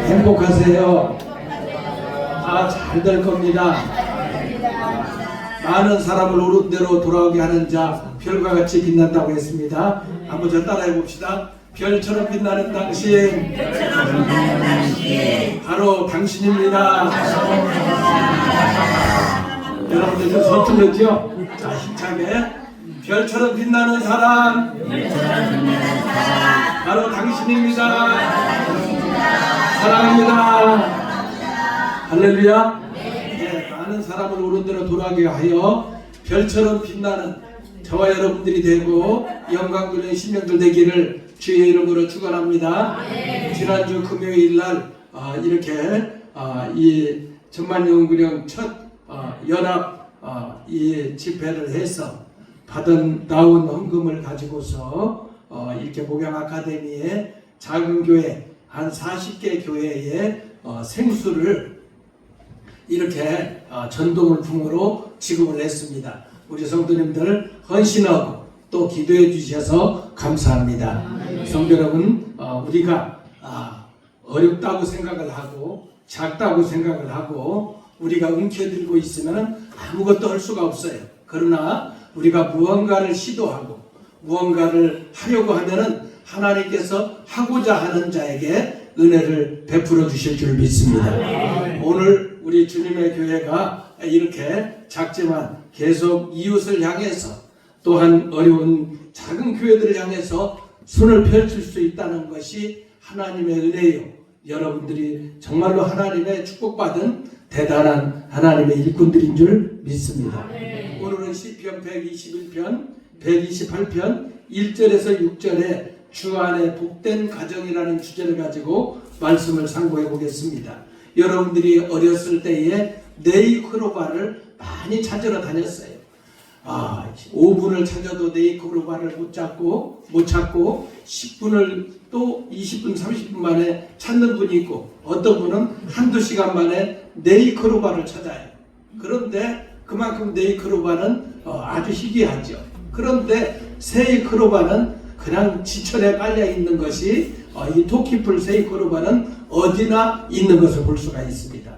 행복하세요. 다 잘 될 겁니다. 많은 사람을 옳은 대로 돌아오게 하는 자 별과 같이 빛난다고 했습니다. 한번 저 따라해 봅시다. 별처럼 빛나는 당신, 바로 당신입니다. 여러분들 좀 서툴렀죠? 자, 힘차게. 별처럼 빛나는 사람, 바로 당신입니다. 사랑합니다. 할렐루야. 네, 많은 사람을 옳은 대로 돌아가게 하여 별처럼 빛나는 저와 여러분들이 되고 영광 돌리는 신령들 되기를 주의 이름으로 축원합니다. 지난주 금요일 날 이렇게 이 전만영구령 첫 연합 이 집회를 해서 받은 나온 헌금을 가지고서 이렇게 목양 아카데미의 작은 교회 한 40개 교회에 생수를 이렇게 전도물품으로 지급을 했습니다. 우리 성도님들 헌신하고 또 기도해 주셔서 감사합니다. 성도 여러분, 우리가 어렵다고 생각을 하고 작다고 생각을 하고 우리가 움켜들고 있으면 아무것도 할 수가 없어요. 그러나 우리가 무언가를 시도하고 무언가를 하려고 하면은 하나님께서 하고자 하는 자에게 은혜를 베풀어 주실 줄 믿습니다. 오늘 우리 주님의 교회가 이렇게 작지만 계속 이웃을 향해서 또한 어려운 작은 교회들을 향해서 손을 펼칠 수 있다는 것이 하나님의 은혜요. 여러분들이 정말로 하나님의 축복받은 대단한 하나님의 일꾼들인 줄 믿습니다. 오늘은 시편 121편, 128편 1절에서 6절에 주 안에 복된 가정이라는 주제를 가지고 말씀을 상고해 보겠습니다. 여러분들이 어렸을 때에 네이크로바를 많이 찾으러 다녔어요. 5분을 찾아도 네이크로바를 못 찾고 10분을 또 20분, 30분 만에 찾는 분이 있고 어떤 분은 한두 시간 만에 네이크로바를 찾아요. 그런데 그만큼 네이크로바는 아주 희귀하죠. 그런데 세이크로바는 그냥 지천에 깔려 있는 것이 이 토끼풀 세이크로바는 어디나 있는 것을 볼 수가 있습니다.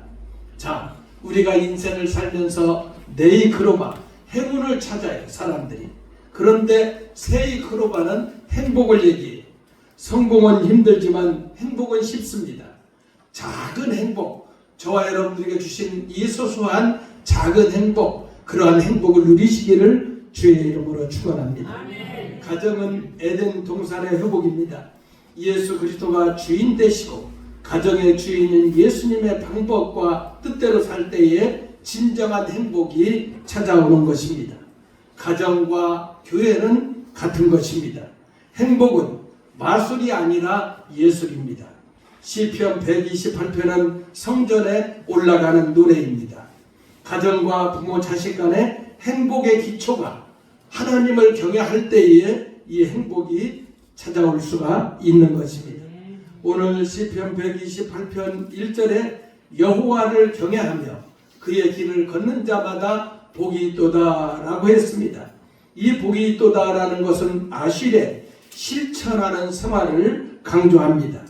자, 우리가 인생을 살면서 네이크로바, 행운을 찾아요, 사람들이. 그런데 세이크로바는 행복을 얘기해요. 성공은 힘들지만 행복은 쉽습니다. 작은 행복, 저와 여러분들에게 주신 이 소소한 작은 행복, 그러한 행복을 누리시기를 주의 이름으로 축원합니다. 가정은 에덴 동산의 회복입니다. 예수 그리스도가 주인 되시고 가정의 주인인 예수님의 방법과 뜻대로 살 때에 진정한 행복이 찾아오는 것입니다. 가정과 교회는 같은 것입니다. 행복은 마술이 아니라 예술입니다. 시편 128편은 성전에 올라가는 노래입니다. 가정과 부모 자식 간의 행복의 기초가 하나님을 경외할 때에 이 행복이 찾아올 수가 있는 것입니다. 오늘 시편 128편 1절에 여호와를 경외하며 그의 길을 걷는 자마다 복이 있도다 라고 했습니다. 이 복이 있도다라는 것은 아실에 실천하는 생활을 강조합니다.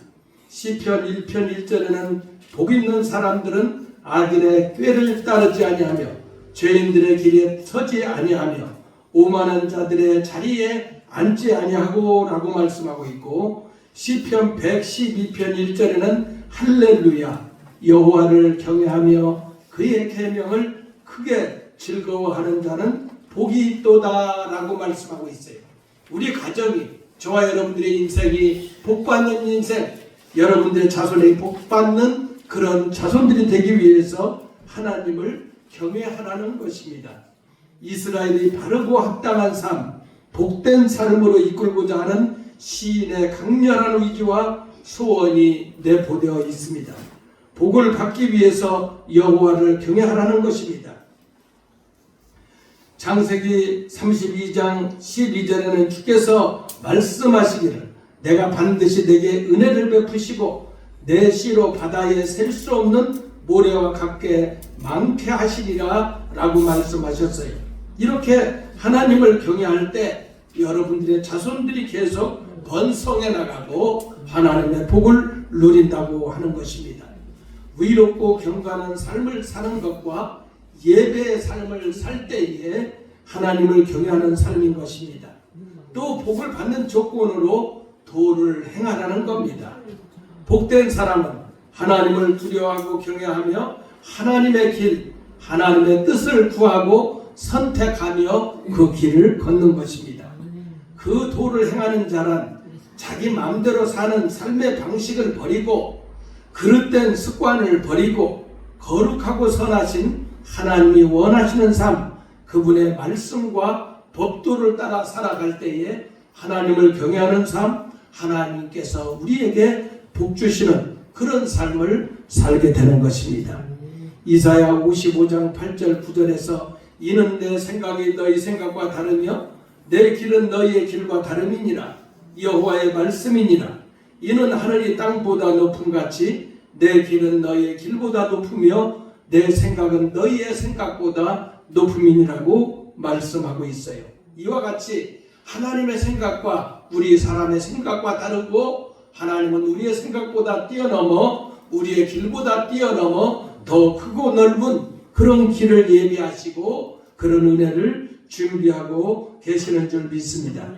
시편 1편 1절에는 복 있는 사람들은 악인의 꾀를 따르지 아니하며 죄인들의 길에 서지 아니하며 오만한 자들의 자리에 앉지 아니하고 라고 말씀하고 있고 시편 112편 1절에는 할렐루야 여호와를 경외하며 그의 계명을 크게 즐거워하는 자는 복이 있도다 라고 말씀하고 있어요. 우리 가정이 저와 여러분들의 인생이 복받는 인생, 여러분들의 자손이 복받는 그런 자손들이 되기 위해서 하나님을 경외하라는 것입니다. 이스라엘이 바르고 합당한 삶, 복된 삶으로 이끌고자 하는 시인의 강렬한 의지와 소원이 내포되어 있습니다. 복을 받기 위해서 여호와를 경외하라는 것입니다. 창세기 32장 12절에는 주께서 말씀하시기를 내가 반드시 내게 은혜를 베푸시고 내 씨로 바다에 셀 수 없는 모래와 같게 많게 하시리라 라고 말씀하셨어요. 이렇게 하나님을 경외할 때 여러분들의 자손들이 계속 번성해 나가고 하나님의 복을 누린다고 하는 것입니다. 위롭고 경건한 삶을 사는 것과 예배의 삶을 살 때에 하나님을 경외하는 삶인 것입니다. 또 복을 받는 조건으로 도를 행하라는 겁니다. 복된 사람은 하나님을 두려워하고 경외하며 하나님의 길, 하나님의 뜻을 구하고 선택하며 그 길을 걷는 것입니다. 그 도를 행하는 자란 자기 마음대로 사는 삶의 방식을 버리고 그릇된 습관을 버리고 거룩하고 선하신 하나님이 원하시는 삶, 그분의 말씀과 법도를 따라 살아갈 때에 하나님을 경외하는 삶, 하나님께서 우리에게 복 주시는 그런 삶을 살게 되는 것입니다. 이사야 55장 8절 9절에서 이는 내 생각이 너희 생각과 다르며 내 길은 너희의 길과 다름이니라. 여호와의 말씀이니라. 이는 하늘이 땅보다 높음같이 내 길은 너희의 길보다 높으며 내 생각은 너희의 생각보다 높음이니라고 말씀하고 있어요. 이와 같이 하나님의 생각과 우리 사람의 생각과 다르고 하나님은 우리의 생각보다 뛰어넘어 우리의 길보다 뛰어넘어 더 크고 넓은 그런 길을 예비하시고 그런 은혜를 준비하고 계시는 줄 믿습니다.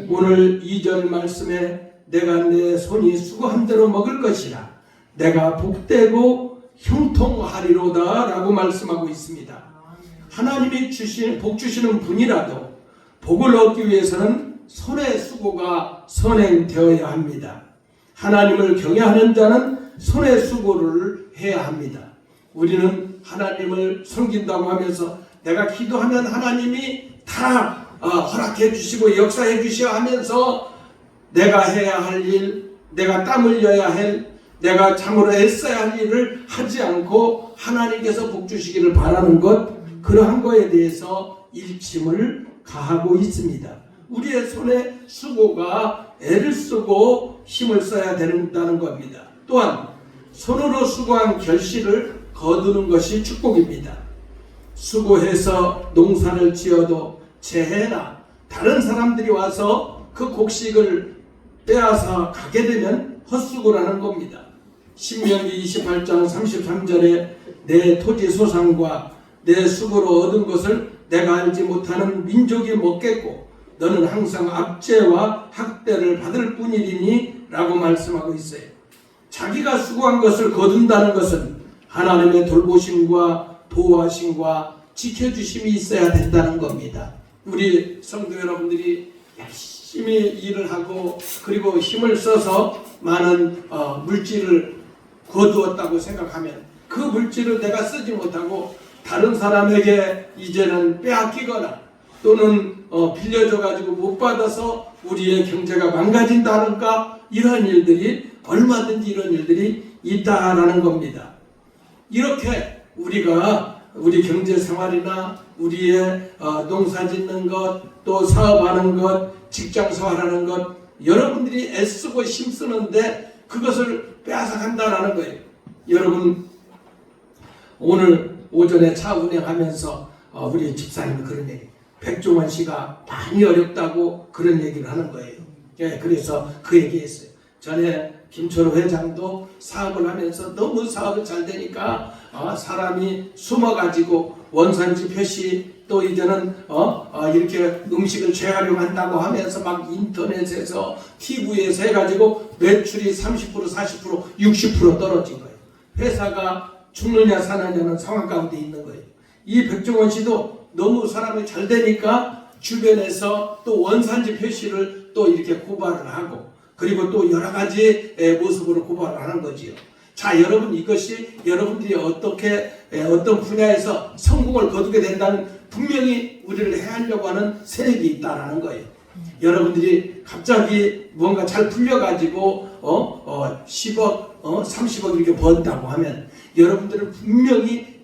오늘 2절 말씀에 내가 내 손이 수고한 대로 먹을 것이라 내가 복되고 형통하리로다 라고 말씀하고 있습니다. 하나님이 복 주시는 분이라도 복을 얻기 위해서는 손의 수고가 선행되어야 합니다. 하나님을 경외하는 자는 손의 수고를 해야 합니다. 우리는 하나님을 섬긴다고 하면서 내가 기도하면 하나님이 다 허락해 주시고 역사해 주셔 하면서 내가 해야 할 일, 내가 땀 흘려야 할, 내가 참으로 애써야 할 일을 하지 않고 하나님께서 복 주시기를 바라는 것, 그러한 것에 대해서 일침을 가하고 있습니다. 우리의 손에 수고가 애를 쓰고 힘을 써야 된다는 겁니다. 또한 손으로 수고한 결실을 거두는 것이 축복입니다. 수고해서 농사를 지어도 재해나 다른 사람들이 와서 그 곡식을 빼앗아 가게 되면 헛수고라는 겁니다. 신명기 28장 33절에 내 토지 소산과 내 수고로 얻은 것을 내가 알지 못하는 민족이 먹겠고 너는 항상 압제와 학대를 받을 뿐이리니 라고 말씀하고 있어요. 자기가 수고한 것을 거둔다는 것은 하나님의 돌보심과 보호하심과 지켜주심이 있어야 된다는 겁니다. 우리 성도 여러분들이 열심히 일을 하고 그리고 힘을 써서 많은 물질을 거두었다고 생각하면 그 물질을 내가 쓰지 못하고 다른 사람에게 이제는 빼앗기거나 또는 빌려줘가지고 못 받아서 우리의 경제가 망가진다는가 이런 일들이 얼마든지 이런 일들이 있다라는 겁니다. 이렇게 우리가 우리 경제 생활이나 우리의 농사 짓는 것, 또 사업하는 것, 직장 생활하는 것 여러분들이 애쓰고 힘쓰는데 그것을 빼앗아 간다라는 거예요. 여러분 오늘 오전에 차 운행하면서 우리 집사님은 그런 얘기, 백종원 씨가 많이 어렵다고 그런 얘기를 하는 거예요. 예, 그래서 그 얘기했어요. 전에 김철호 회장도 사업을 하면서 너무 사업이 잘 되니까 사람이 숨어가지고 원산지 표시 또 이제는 이렇게 음식을 재활용한다고 하면서 막 인터넷에서 TV에서 해가지고 매출이 30%, 40%, 60% 떨어진 거예요. 회사가 죽느냐 사느냐는 상황 가운데 있는 거예요. 이 백종원 씨도 너무 사람이 잘 되니까 주변에서 또 원산지 표시를 또 이렇게 고발을 하고 그리고 또 여러 가지 모습으로 고발을 하는 거지요. 자, 여러분 이것이 여러분들이 어떻게 어떤 분야에서 성공을 거두게 된다는 분명히 우리를 해하려고 하는 세력이 있다라는 거예요. 여러분들이 갑자기 뭔가 잘 풀려가지고 10억, 30억 이렇게 번다고 하면 여러분들은 분명히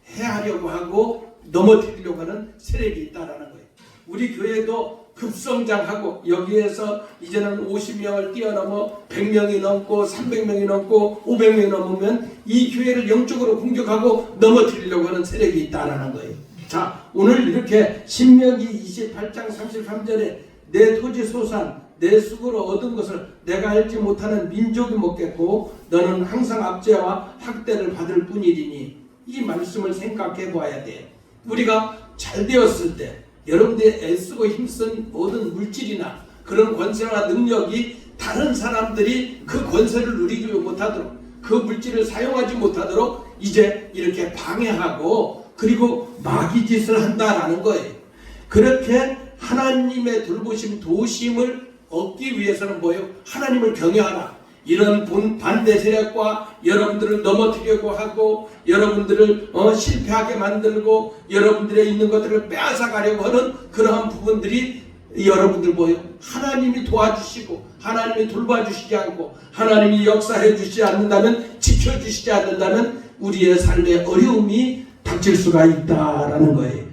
해하려고 하고 넘어뜨리려고 하는 세력이 있다라는 거예요. 우리 교회도 급성장하고 여기에서 이제는 50명을 뛰어넘어 100명이 넘고 300명이 넘고 500명이 넘으면 이 교회를 영적으로 공격하고 넘어뜨리려고 하는 세력이 있다라는 거예요. 자, 오늘 이렇게 신명기 28장 33절에 내 토지 소산, 내 쑥으로 얻은 것을 내가 알지 못하는 민족이 먹겠고 너는 항상 압제와 학대를 받을 뿐이리니. 이 말씀을 생각해 보아야 돼. 우리가 잘 되었을 때 여러분들이 애쓰고 힘쓴 모든 물질이나 그런 권세나 능력이 다른 사람들이 그 권세를 누리지 못하도록, 그 물질을 사용하지 못하도록 이제 이렇게 방해하고 그리고 마귀짓을 한다라는 거예요. 그렇게 하나님의 돌보심, 도우심을 얻기 위해서는 뭐예요? 하나님을 경외하라. 이런 반대 세력과 여러분들을 넘어뜨리려고 하고 여러분들을 실패하게 만들고 여러분들의 있는 것들을 빼앗아가려고 하는 그러한 부분들이 여러분들 뭐예요? 하나님이 도와주시고 하나님이 돌봐주시지 않고 하나님이 역사해 주시지 않는다면, 지켜주시지 않는다면 우리의 삶에 어려움이 닥칠 수가 있다라는 거예요.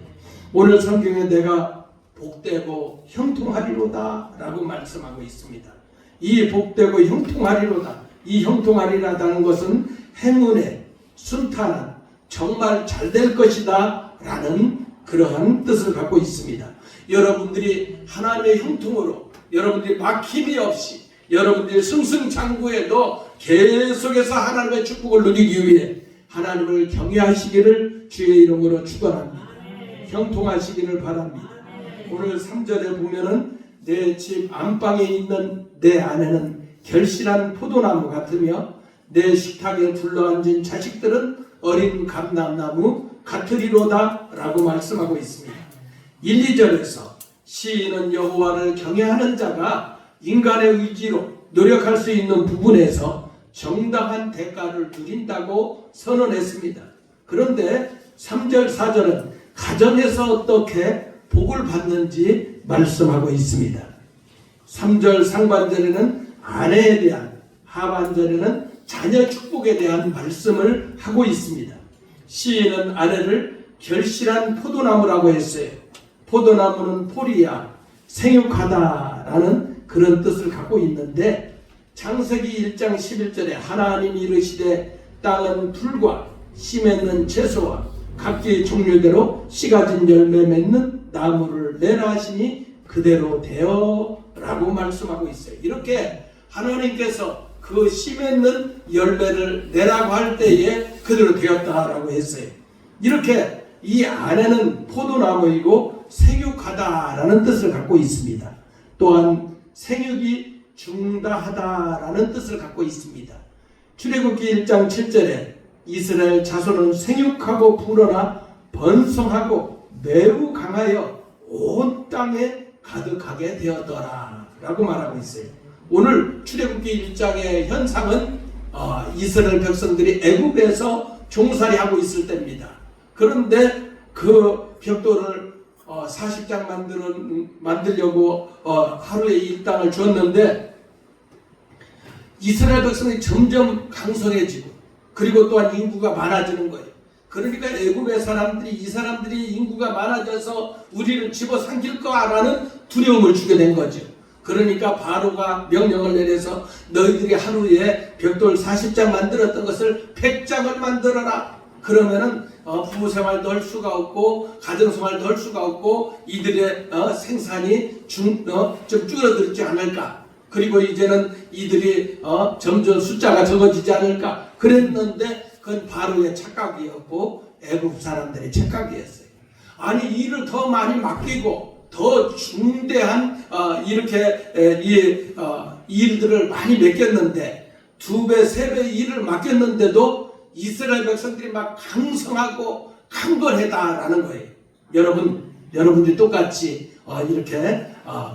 오늘 성경에 내가 복되고 형통하리로다 라고 말씀하고 있습니다. 이 복되고 형통하리로다, 이 형통하리라다는 것은 행운에 순탄한, 정말 잘 될 것이다 라는 그러한 뜻을 갖고 있습니다. 여러분들이 하나님의 형통으로, 여러분들이 막힘이 없이, 여러분들이 승승장구에도 계속해서 하나님의 축복을 누리기 위해 하나님을 경외하시기를 주의 이름으로 축원합니다. 형통하시기를 바랍니다. 오늘 3절에 보면은 내 집 안방에 있는 내 아내는 결실한 포도나무 같으며 내 식탁에 둘러앉은 자식들은 어린 감람나무 같으리로다 라고 말씀하고 있습니다. 1, 2절에서 시인은 여호와를 경외하는 자가 인간의 의지로 노력할 수 있는 부분에서 정당한 대가를 누린다고 선언했습니다. 그런데 3절, 4절은 가정에서 어떻게 복을 받는지 말씀하고 있습니다. 3절 상반절에는 아내에 대한, 하반절에는 자녀 축복에 대한 말씀을 하고 있습니다. 시인은 아내를 결실한 포도나무라고 했어요. 포도나무는 포리야, 생육하다라는 그런 뜻을 갖고 있는데 창세기 1장 11절에 하나님이 이르시되 땅은 풀과 씨 맺는 채소와 각기 종류대로 씨 가진 열매 맺는 나무를 내라 하시니 그대로 되어 라고 말씀하고 있어요. 이렇게 하나님께서 그 씨 맺는 열매를 내라고 할 때에 그대로 되었다라고 했어요. 이렇게 이 아내는 포도나무이고 생육하다라는 뜻을 갖고 있습니다. 또한 생육이 중다하다라는 뜻을 갖고 있습니다. 출애굽기 1장 7절에 이스라엘 자손은 생육하고 불어나 번성하고 매우 강하여 온 땅에 가득하게 되었더라 라고 말하고 있어요. 오늘 출애굽기 1장의 현상은 이스라엘 백성들이 애굽에서 종살이하고 있을 때입니다. 그런데 그 벽돌을 40장 만들려고 하루에 이 땅을 주었는데 이스라엘 백성이 점점 강성해지고 그리고 또한 인구가 많아지는 거예요. 그러니까 애굽의 사람들이, 이 사람들이 인구가 많아져서 우리를 집어삼킬 거라는 두려움을 주게 된 거죠. 그러니까 바로가 명령을 내려서 너희들이 하루에 벽돌 40장 만들었던 것을 100장을 만들어라. 그러면은 부부생활도 할 수가 없고 가정생활도 할 수가 없고 이들의 생산이 좀 줄어들지 않을까. 그리고 이제는 이들이 점점 숫자가 적어지지 않을까 그랬는데 그건 바로의 착각이었고 애굽 사람들의 착각이었어요. 아니 일을 더 많이 맡기고 더 중대한 이렇게 일들을 많이 맡겼는데 2배, 3배 일을 맡겼는데도 이스라엘 백성들이 막 강성하고 강건하다라는 거예요. 여러분들이 똑같이 이렇게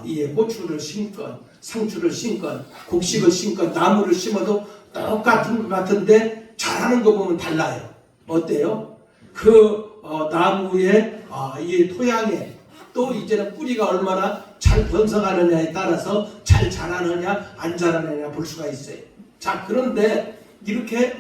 이 고추를 심건, 상추를 심건, 곡식을 심건, 나무를 심어도 똑같은 것 같은데 자라는 거 보면 달라요. 어때요? 그 나무의 이 토양에 또 이제는 뿌리가 얼마나 잘 번성하느냐에 따라서 잘 자라느냐 안 자라느냐 볼 수가 있어요. 자, 그런데 이렇게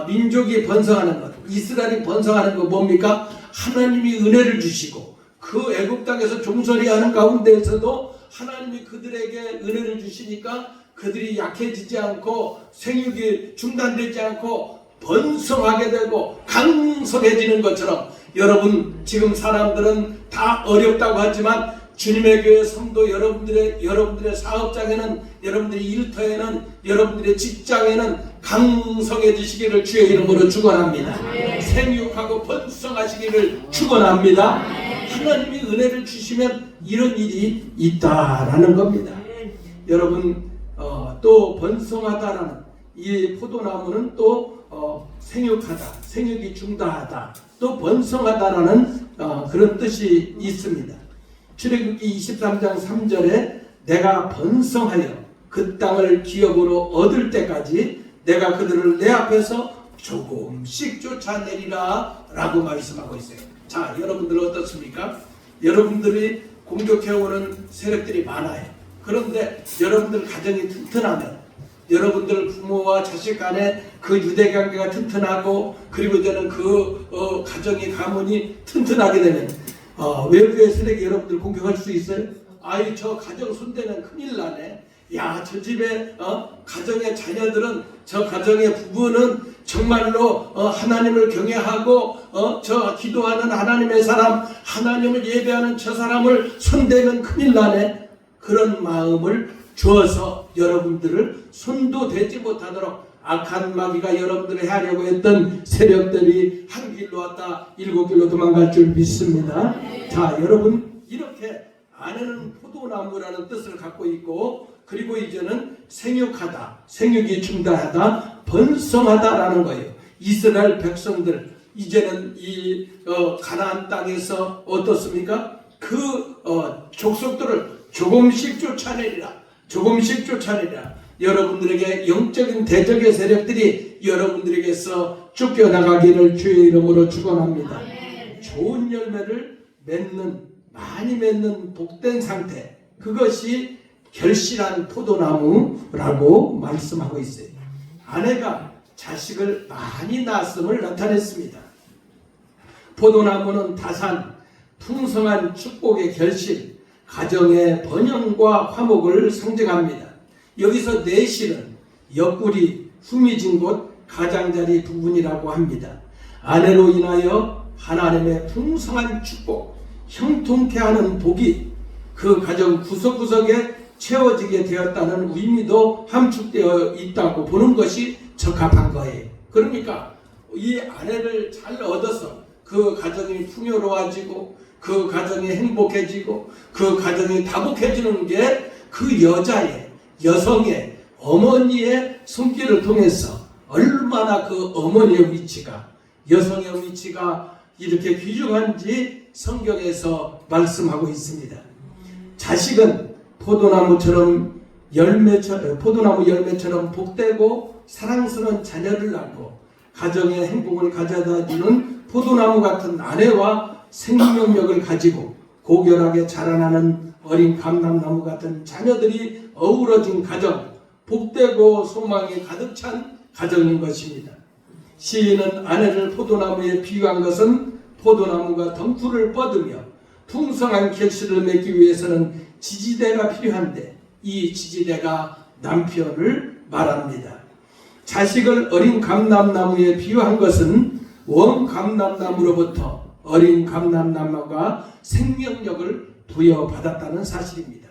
민족이 번성하는 것, 이스라엘이 번성하는 것 뭡니까? 하나님이 은혜를 주시고 그 애굽 땅에서 종살이하는 가운데에서도 하나님이 그들에게 은혜를 주시니까 그들이 약해지지 않고 생육이 중단되지 않고 번성하게 되고 강성해지는 것처럼 여러분 지금 사람들은 다 어렵다고 하지만 주님의 교회 성도 여러분들의 사업장에는, 여러분들의 일터에는, 여러분들의 직장에는 강성해지시기를 주의 이름으로 축원합니다. 생육하고 번성하시기를 축원합니다. 하나님이 은혜를 주시면 이런 일이 있다라는 겁니다. 여러분, 또 번성하다라는 이 포도나무는 또 생육하다, 생육이 중다하다, 또 번성하다라는 그런 뜻이 있습니다. 출애굽기 23장 3절에 내가 번성하여 그 땅을 기업으로 얻을 때까지 내가 그들을 내 앞에서 조금씩 쫓아내리라 라고 말씀하고 있어요. 자, 여러분들 어떻습니까? 여러분들이 공격해오는 세력들이 많아요. 그런데 여러분들 가정이 튼튼하면, 여러분들 부모와 자식 간에 그 유대관계가 튼튼하고, 그리고 저는 그 가정의 가문이 튼튼하게 되면 외부의 세력이 여러분들 공격할 수 있어요? 아이, 저 가정 손대면 큰일 나네. 야, 저 집에 가정의 자녀들은, 저 가정의 부부는 정말로 하나님을 경외하고 저 기도하는 하나님의 사람, 하나님을 예배하는 저 사람을 손대면 큰일 나네. 그런 마음을 주어서 여러분들을 손도 대지 못하도록 악한 마귀가 여러분들을 하려고 했던 세력들이 한 길로 왔다 일곱 길로 도망갈 줄 믿습니다. 자, 여러분, 이렇게 아내는 포도나무라는 뜻을 갖고 있고, 그리고 이제는 생육하다, 생육이 중다하다, 번성하다라는 거예요. 이스라엘 백성들 이제는 이 가나안 땅에서 어떻습니까? 그 족속들을 조금씩 쫓아내리라, 조금씩 쫓아내리라. 여러분들에게 영적인 대적의 세력들이 여러분들에게서 쫓겨나가기를 주의 이름으로 축원합니다. 좋은 열매를 맺는, 많이 맺는 복된 상태, 그것이 결실한 포도나무라고 말씀하고 있어요. 아내가 자식을 많이 낳았음을 나타냈습니다. 포도나무는 다산, 풍성한 축복의 결실, 가정의 번영과 화목을 상징합니다. 여기서 내실은 옆구리, 후미진 곳, 가장자리 부분이라고 합니다. 아내로 인하여 하나님의 풍성한 축복, 형통케 하는 복이 그 가정 구석구석에 채워지게 되었다는 의미도 함축되어 있다고 보는 것이 적합한 거예요. 그러니까 이 아내를 잘 얻어서 그 가정이 풍요로워지고, 그 가정이 행복해지고, 그 가정이 다복해지는 게 그 여자의, 여성의, 어머니의 손길을 통해서 얼마나 그 어머니의 위치가, 여성의 위치가 이렇게 귀중한지 성경에서 말씀하고 있습니다. 자식은 포도나무 열매처럼 복되고 사랑스러운 자녀를 낳고 가정의 행복을 가져다주는 포도나무 같은 아내와 생명력을 가지고 고결하게 자라나는 어린 감람나무 같은 자녀들이 어우러진 가정, 복되고 소망이 가득 찬 가정인 것입니다. 시인은 아내를 포도나무에 비유한 것은 포도나무가 덩쿨을 뻗으며 풍성한 결실을 맺기 위해서는 지지대가 필요한데, 이 지지대가 남편을 말합니다. 자식을 어린 감람나무에 비유한 것은 원감람나무로부터 어린 감람나무가 생명력을 부여받았다는 사실입니다.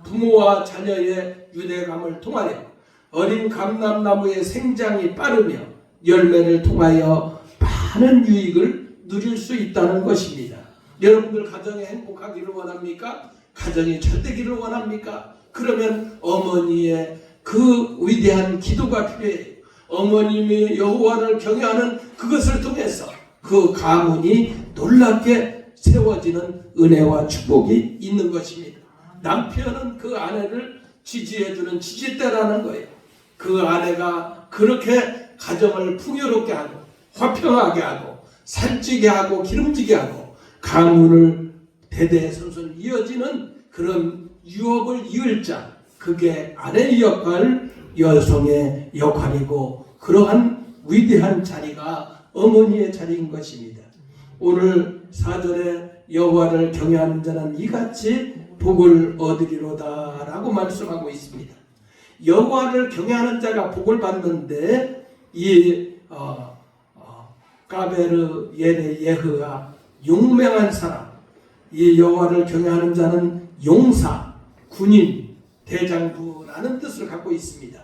부모와 자녀의 유대감을 통하여 어린 감람나무의 생장이 빠르며 열매를 통하여 많은 유익을 누릴 수 있다는 것입니다. 여러분들 가정에 행복하기를 원합니까? 가정이 잘되기를 원합니까? 그러면 어머니의 그 위대한 기도가 필요해요. 어머님이 여호와를 경외하는 그것을 통해서 그 가문이 놀랍게 세워지는 은혜와 축복이 있는 것입니다. 남편은 그 아내를 지지해주는 지지대라는 거예요. 그 아내가 그렇게 가정을 풍요롭게 하고 화평하게 하고 살찌게 하고 기름지게 하고 가문을 대대손손 이어지는 그런 유업을 이을 자, 그게 아내의 역할, 여성의 역할이고, 그러한 위대한 자리가 어머니의 자리인 것입니다. 오늘 4절에 여호와를 경외하는 자는 이같이 복을 얻으리로다 라고 말씀하고 있습니다. 여호와를 경외하는 자가 복을 받는데, 이 가베르 예레 예흐가 용맹한 사람, 이 여호와를 경외하는 자는 용사, 군인, 대장부라는 뜻을 갖고 있습니다.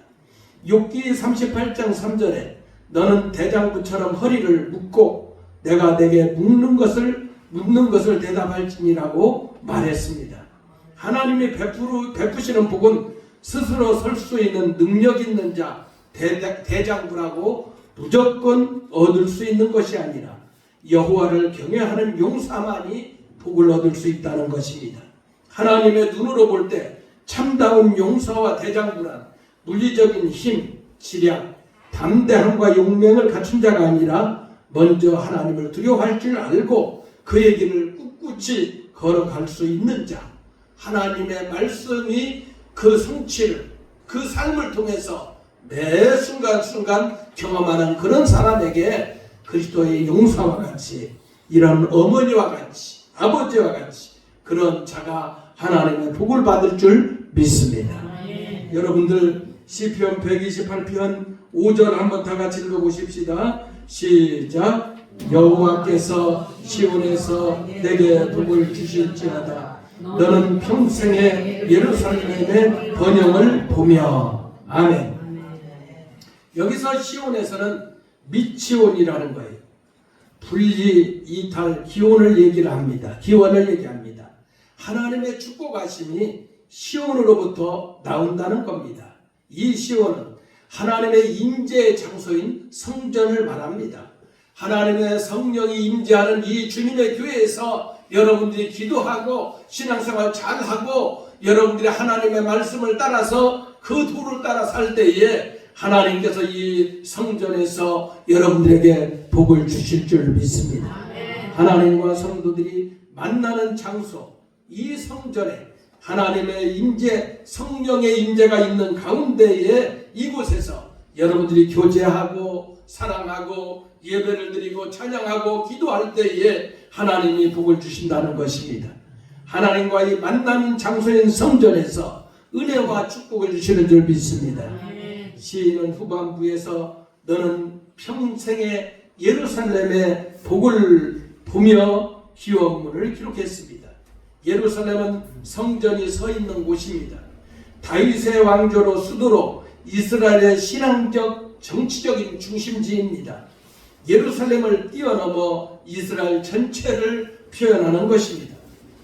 욥기 38장 3절에 너는 대장부처럼 허리를 묶고 내가 내게 묻는 것을 대답할지니라고 말했습니다. 하나님이 베푸시는 복은 스스로 설 수 있는 능력 있는 자, 대장부라고 무조건 얻을 수 있는 것이 아니라 여호와를 경외하는 용사만이 복을 얻을 수 있다는 것입니다. 하나님의 눈으로 볼 때 참다운 용사와 대장부란 물리적인 힘, 지략, 담대함과 용맹을 갖춘 자가 아니라 먼저 하나님을 두려워할 줄 알고 그의 길을 꿋꿋이 걸어갈 수 있는 자, 하나님의 말씀이 그 성취를, 그 삶을 통해서 매 순간순간 경험하는 그런 사람에게 그리스도의 용사와 같이, 이런 어머니와 같이, 아버지와 같이 그런 자가 하나님의 복을 받을 줄 믿습니다. 여러분들 시편 128편 5절 한번 다 같이 읽어보십시다. 시작. 여호와께서 시온에서 내게 복을 주실지어다. 너는 평생에 예루살렘의 번영을 보며. 아멘. 여기서 시온에서는 미치온이라는 거예요. 분리, 이탈, 기원을 얘기합니다. 하나님의 축복하심이 시온으로부터 나온다는 겁니다. 이 시온은 하나님의 임재의 장소인 성전을 말합니다. 하나님의 성령이 임재하는 이 주님의 교회에서 여러분들이 기도하고 신앙생활 잘하고 여러분들이 하나님의 말씀을 따라서 그 도를 따라 살 때에 하나님께서 이 성전에서 여러분들에게 복을 주실 줄 믿습니다. 하나님과 성도들이 만나는 장소, 이 성전에 하나님의 임재, 성령의 임재가 있는 가운데에 이곳에서 여러분들이 교제하고 사랑하고 예배를 드리고 찬양하고 기도할 때에 하나님이 복을 주신다는 것입니다. 하나님과의 만남 장소인 성전에서 은혜와 축복을 주시는 줄 믿습니다. 시인은 후반부에서 너는 평생에 예루살렘의 복을 보며 기원문을 기록했습니다. 예루살렘은 성전이 서 있는 곳입니다. 다윗의 왕조로 수도로 이스라엘의 신앙적 정치적인 중심지입니다. 예루살렘을 뛰어넘어 이스라엘 전체를 표현하는 것입니다.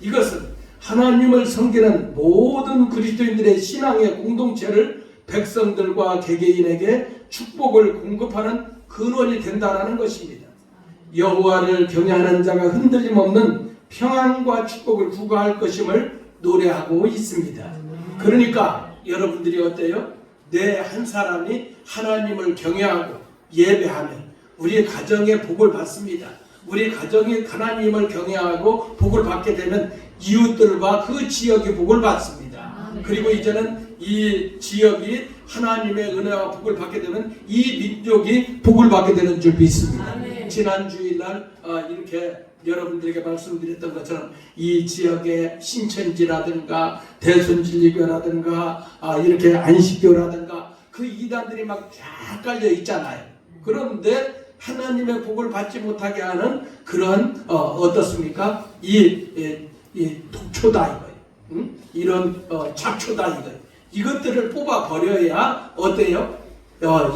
이것은 하나님을 섬기는 모든 그리스도인들의 신앙의 공동체를 백성들과 개개인에게 축복을 공급하는 근원이 된다는 것입니다. 여호와를 경외하는 자가 흔들림 없는 평안과 축복을 구가할 것임을 노래하고 있습니다. 그러니까 여러분들이 어때요? 내 한 사람이 하나님을 경외하고 예배하면 우리 가정의 복을 받습니다. 우리 가정이 하나님을 경외하고 복을 받게 되면 이웃들과 그 지역이 복을 받습니다. 그리고 이제는 이 지역이 하나님의 은혜와 복을 받게 되면 이 민족이 복을 받게 되는 줄 믿습니다. 지난 주일날 이렇게 여러분들에게 말씀드렸던 것처럼 이 지역의 신천지라든가 대순진리교라든가 이렇게 안식교라든가 그 이단들이 막 쫙 깔려 있잖아요. 그런데 하나님의 복을 받지 못하게 하는 그런 어떻습니까? 이 독초다 이거예요. 이런 잡초다 이거예요. 이것들을 뽑아 버려야 어때요?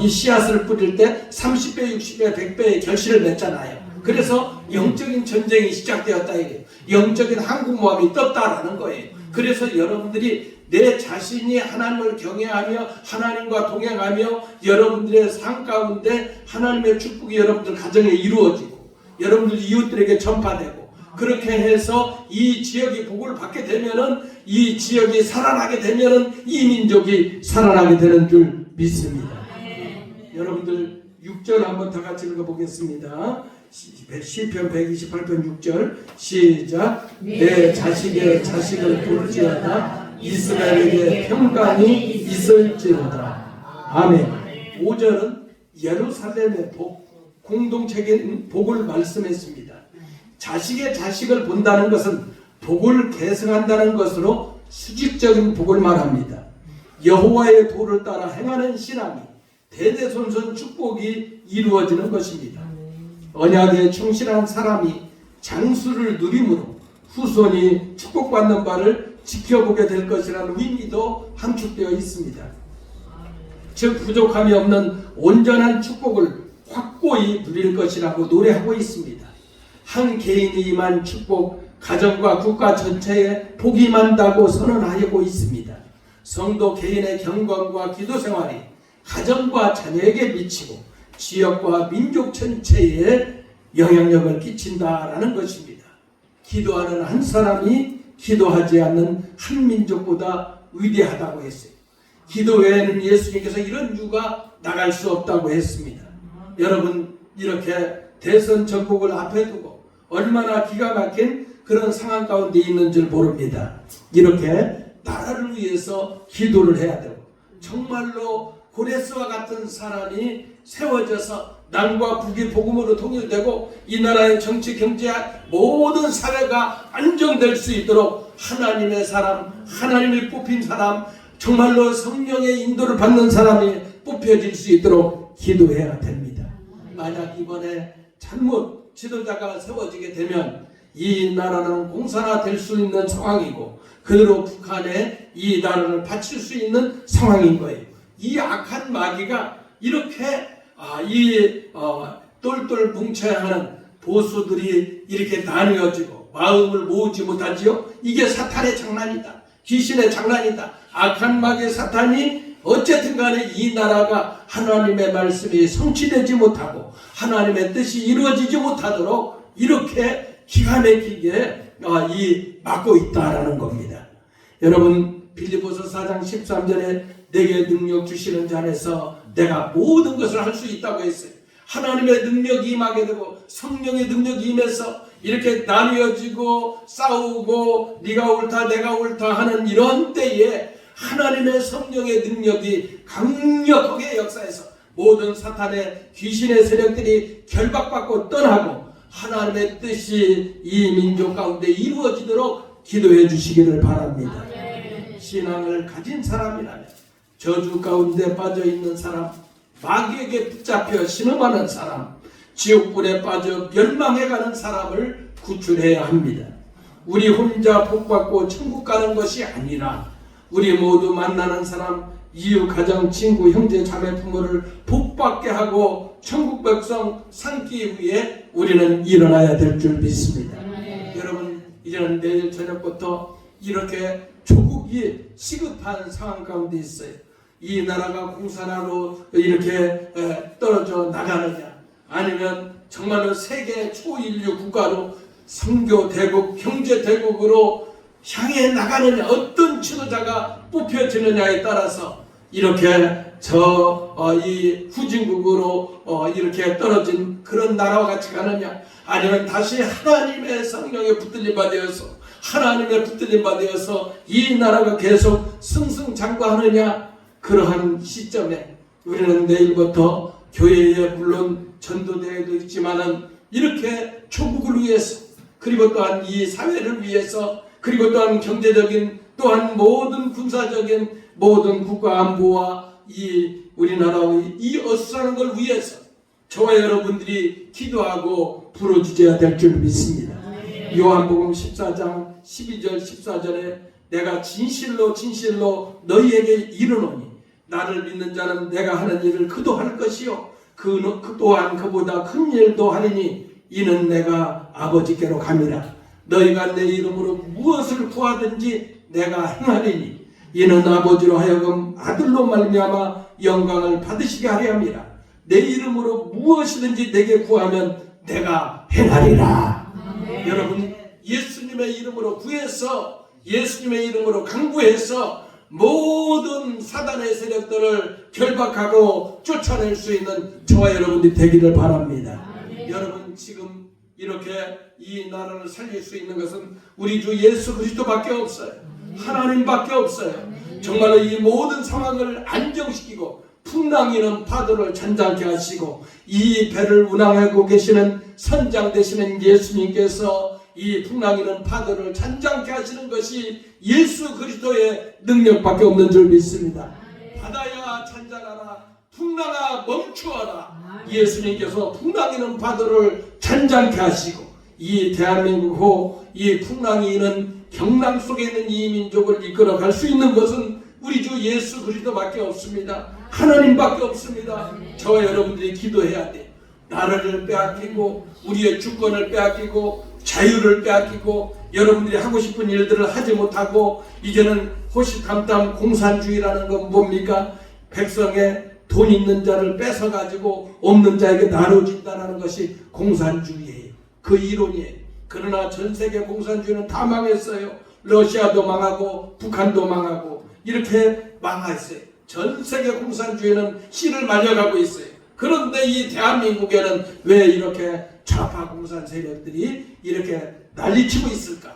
이 씨앗을 뿌릴 때 30배, 60배, 100배의 결실을 맺잖아요. 그래서 영적인 전쟁이 시작되었다 이거예요. 영적인 항공모함이 떴다라는 거예요. 그래서 여러분들이 내 자신이 하나님을 경외하며 하나님과 동행하며 여러분들의 삶 가운데 하나님의 축복이 여러분들 가정에 이루어지고 여러분들 이웃들에게 전파되고 그렇게 해서 이 지역이 복을 받게 되면은 이 지역이 살아나게 되면은 이 민족이 살아나게 되는 줄 믿습니다. 여러분들 6절 한번 다 같이 읽어보겠습니다. 시편 128편 6절 시작. 내 자식의 자식을 볼지어다 이스라엘에게 평강이 있을지로다. 아멘. 5절은 예루살렘의 복, 공동체적인 복을 말씀했습니다. 자식의 자식을 본다는 것은 복을 계승한다는 것으로 수직적인 복을 말합니다. 여호와의 도를 따라 행하는 신앙이 대대손손 축복이 이루어지는 것입니다. 언약에 충실한 사람이 장수를 누림으로 후손이 축복받는 바를 지켜보게 될 것이라는 의미도 함축되어 있습니다. 즉 부족함이 없는 온전한 축복을 확고히 누릴 것이라고 노래하고 있습니다. 한 개인이 임한 축복, 가정과 국가 전체에 복이 임한다고 선언하고 있습니다. 성도 개인의 경건과 기도 생활이 가정과 자녀에게 미치고 지역과 민족 전체에 영향력을 끼친다라는 것입니다. 기도하는 한 사람이 기도하지 않는 한 민족보다 위대하다고 했어요. 기도 외에는 예수님께서 이런 유가 나갈 수 없다고 했습니다. 여러분, 이렇게 대선 전국을 앞에 두고 얼마나 기가 막힌 그런 상황 가운데 있는 줄 모릅니다. 이렇게 나라를 위해서 기도를 해야 되고, 정말로 고레스와 같은 사람이 세워져서 남과 북이 복음으로 통일되고 이 나라의 정치, 경제, 모든 사회가 안정될 수 있도록 하나님의 사람, 하나님이 뽑힌 사람, 정말로 성령의 인도를 받는 사람이 뽑혀질 수 있도록 기도해야 됩니다. 만약 이번에 잘못 지도자가 세워지게 되면 이 나라는 공산화될 수 있는 상황이고, 그대로 북한에 이 나라를 바칠 수 있는 상황인 거예요. 이 악한 마귀가 이렇게 똘똘 뭉쳐야 하는 보수들이 이렇게 나뉘어지고 마음을 모으지 못하지요. 이게 사탄의 장난이다. 귀신의 장난이다. 악한 마귀 사탄이 어쨌든 간에 이 나라가 하나님의 말씀이 성취되지 못하고 하나님의 뜻이 이루어지지 못하도록 이렇게 기가 막히게 막고 있다라는 겁니다. 여러분, 빌립보서 4장 13절에 내게 능력 주시는 자 안에서 내가 모든 것을 할 수 있다고 했어요. 하나님의 능력이 임하게 되고 성령의 능력이 임해서 이렇게 나뉘어지고 싸우고 네가 옳다 내가 옳다 하는 이런 때에 하나님의 성령의 능력이 강력하게 역사해서 모든 사탄의 귀신의 세력들이 결박받고 떠나고 하나님의 뜻이 이 민족 가운데 이루어지도록 기도해 주시기를 바랍니다. 신앙을 가진 사람이라면, 저주 가운데 빠져있는 사람, 마귀에게 붙잡혀 신음하는 사람, 지옥불에 빠져 멸망해가는 사람을 구출해야 합니다. 우리 혼자 복받고 천국 가는 것이 아니라 우리 모두 만나는 사람, 이웃, 가정, 친구, 형제, 자매, 부모를 복받게 하고 천국 백성 삼기 위해 우리는 일어나야 될 줄 믿습니다. 여러분, 이제는 내일 저녁부터 이렇게 조국이 시급한 상황 가운데 있어요. 이 나라가 공산화로 이렇게 떨어져 나가느냐, 아니면 정말로 세계 초인류 국가로 선교 대국, 경제 대국으로 향해 나가느냐, 어떤 지도자가 뽑혀지느냐에 따라서 이렇게 이 후진국으로 이렇게 떨어진 그런 나라와 같이 가느냐, 아니면 다시 하나님의 성령에 붙들림 받아서 하나님의 붙들림 받아서 이 나라가 계속 승승장구하느냐, 그러한 시점에 우리는 내일부터 교회에 물론 전도대회도 있지만은 이렇게 조국을 위해서, 그리고 또한 이 사회를 위해서, 그리고 또한 경제적인, 또한 모든 군사적인 모든 국가 안보와 이 우리나라의 이 어수선한 걸 위해서 저와 여러분들이 기도하고 부르짖어야 될 줄 믿습니다. 요한복음 14장 12절 14절에 내가 진실로 진실로 너희에게 이르노니 나를 믿는 자는 내가 하는 일을 그도 할 것이요 그 또한 그보다 큰 일도 하리니 이는 내가 아버지께로 감이라. 너희가 내 이름으로 무엇을 구하든지 내가 행하리니 이는 아버지로 하여금 아들로 말미암아 영광을 받으시게 하려 함이라. 내 이름으로 무엇이든지 내게 구하면 내가 행하리라. 여러분, 예수님의 이름으로 구해서, 예수님의 이름으로 강구해서 모든 사단의 세력들을 결박하고 쫓아낼 수 있는 저와 여러분들이 되기를 바랍니다. 여러분, 지금 이렇게 이 나라를 살릴 수 있는 것은 우리 주 예수 그리스도밖에 없어요. 하나님밖에 없어요. 정말로 이 모든 상황을 안정시키고 풍랑이는 파도를 잔잔케 하시고 이 배를 운항하고 계시는 선장 되시는 예수님께서 이 풍랑이는 파도를 잔잔케 하시는 것이 예수 그리스도의 능력밖에 없는 줄 믿습니다. 바다야 잔잔하라, 풍랑아 멈추어라. 예수님께서 풍랑이는 파도를 잔잔케 하시고 이 대한민국 이 풍랑이는 경랑 속에 있는 이 민족을 이끌어갈 수 있는 것은 우리 주 예수 그리스도밖에 없습니다. 하나님밖에 없습니다. 저와 여러분들이 기도해야 돼요. 나라를 빼앗기고 우리의 주권을 빼앗기고 자유를 빼앗기고 여러분들이 하고 싶은 일들을 하지 못하고 이제는 호시탐탐 공산주의라는 건 뭡니까? 백성의 돈 있는 자를 뺏어가지고 없는 자에게 나눠준다는 것이 공산주의예요. 그 이론이에요. 그러나 전 세계 공산주의는 다 망했어요. 러시아도 망하고 북한도 망하고 이렇게 망했어요. 전 세계 공산주의는 씨를 말려가고 있어요. 그런데 이 대한민국에는 왜 이렇게 좌파 공산 세력들이 이렇게 난리치고 있을까?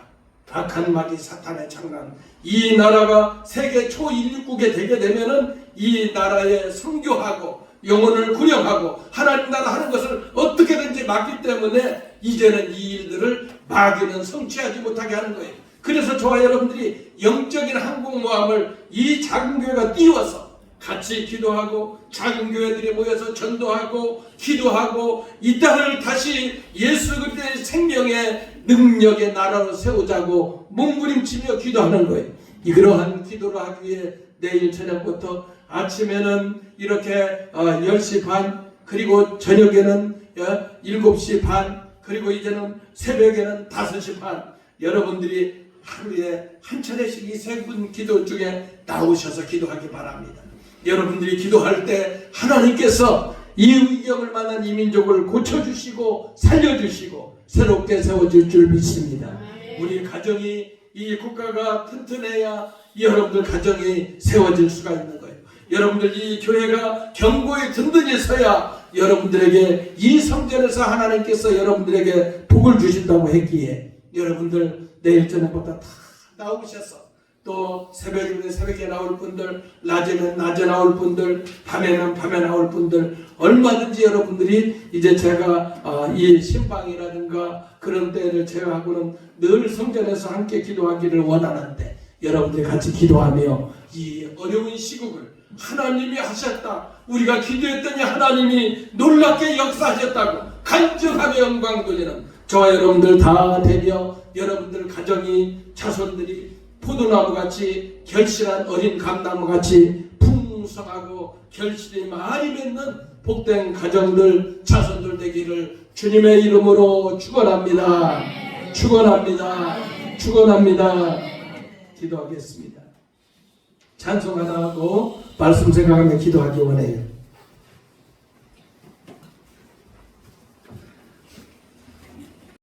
박한 마귀 사탄의 장난. 이 나라가 세계 초인류국에 되게 되면은 이 나라에 선교하고 영혼을 구령하고 하나님 나라 하는 것을 어떻게든지 막기 때문에 이제는 이 일들을 마귀는 성취하지 못하게 하는 거예요. 그래서 저와 여러분들이 영적인 항공모함을 이 작은 교회가 띄워서 같이 기도하고 작은 교회들이 모여서 전도하고 기도하고 이 땅을 다시 예수 그리스도의 생명의 능력의 나라로 세우자고 몸부림치며 기도하는 거예요. 그러한 기도를 하기 위해 내일 저녁부터 아침에는 이렇게 10시 반 그리고 저녁에는 7시 반 그리고 이제는 새벽에는 5시 반 여러분들이 하루에 한 차례씩 이 세 분 기도 중에 나오셔서 기도하기 바랍니다. 여러분들이 기도할 때 하나님께서 이 위경을 만난 이 민족을 고쳐주시고 살려주시고 새롭게 세워줄 줄 믿습니다. 우리 가정이 이 국가가 튼튼해야 여러분들 가정이 세워질 수가 있는 거예요. 여러분들 이 교회가 견고히 든든히 서야 여러분들에게 이 성전에서 하나님께서 여러분들에게 복을 주신다고 했기에 여러분들 내일 저녁부터 다 나오셔서 또 새벽이면 새벽에 나올 분들, 낮에는 낮에 나올 분들, 밤에는 밤에 나올 분들 얼마든지 여러분들이 이제 제가 이 신방이라든가 그런 때를 제외하고는 늘 성전에서 함께 기도하기를 원하는데 여러분들이 같이 기도하며 이 어려운 시국을 하나님이 하셨다. 우리가 기도했더니 하나님이 놀랍게 역사하셨다고 간증하며 영광 돌리는 저와 여러분들 다 되며 여러분들 가정이 자손들이 포도나무같이 결실한 어린 감나무같이 풍성하고 결실이 많이 맺는 복된 가정들 자손들 되기를 주님의 이름으로 축원합니다. 축원합니다. 축원합니다. 기도하겠습니다. 찬송 하나 하고 말씀 생각하며 기도하기 원해요.